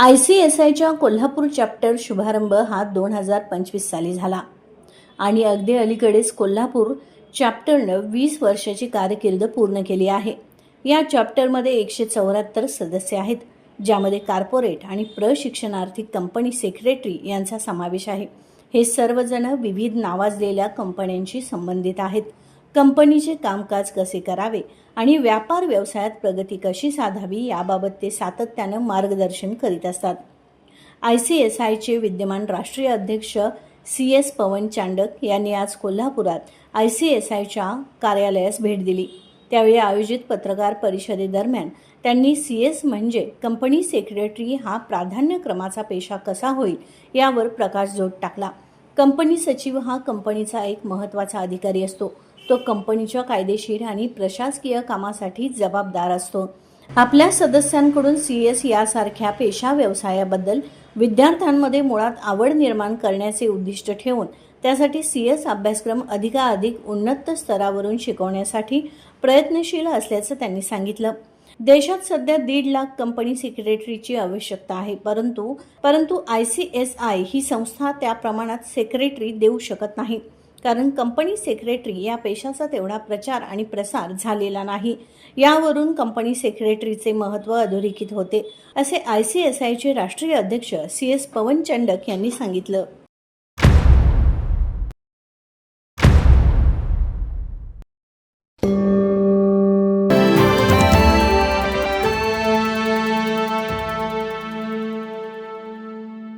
ICSIच्या Kolhapur chapter शुभारंभ हा 2025 साली झाला आणि अगदी अलीकडेच कोल्हापूर चॅप्टरनं 20 वर्षाची कारकीर्द पूर्ण केली आहे. या चॅप्टरमध्ये 174 सदस्य आहेत, ज्यामध्ये कॉर्पोरेट आणि प्रशिक्षणार्थी कंपनी सेक्रेटरी यांचा समावेश आहे. हे सर्वजण विविध नावाजलेल्या कंपन्यांशी संबंधित आहेत. कंपनीचे कामकाज कसे करावे आणि व्यापार व्यवसायात प्रगती कशी साधावी याबाबत ते सातत्यानं मार्गदर्शन करीत असतात. ICSIचे विद्यमान राष्ट्रीय अध्यक्ष CS पवन चांडक यांनी आज कोल्हापुरात ICSIच्या कार्यालयास भेट दिली. त्यावेळी आयोजित पत्रकार परिषदेदरम्यान त्यांनी CS म्हणजे कंपनी सेक्रेटरी हा प्राधान्यक्रमाचा पेशा कसा होईल यावर प्रकाशझोत टाकला. कंपनी सचिव हा कंपनीचा एक महत्त्वाचा अधिकारी असतो. तो कंपनीच्या कायदेशीर आणि प्रशासकीय कामासाठी जबाबदार असतो. आपल्या सदस्यांकडून CS यासारख्या पेशा व्यवसायाबद्दल विद्यार्थ्यांमध्ये मुळात आवड निर्माण करण्याचे उद्दिष्ट ठेवून त्यासाठी CS अभ्यासक्रम अधिकाधिक उन्नत स्तरावरून शिकवण्यासाठी प्रयत्नशील असल्याचं त्यांनी सांगितलं. देशात सध्या 1.5 लाख कंपनी सेक्रेटरीची आवश्यकता आहे, परंतु ICSI ही संस्था त्या प्रमाणात सेक्रेटरी देऊ शकत नाही, कारण कंपनी सेक्रेटरी या पेशाचा तेवढा प्रचार आणि प्रसार झालेला नाही. यावरून कंपनी सेक्रेटरीचे महत्त्व अधोरेखित होते, असे ICSIचे राष्ट्रीय अध्यक्ष CS पवन चांडक यांनी सांगितलं.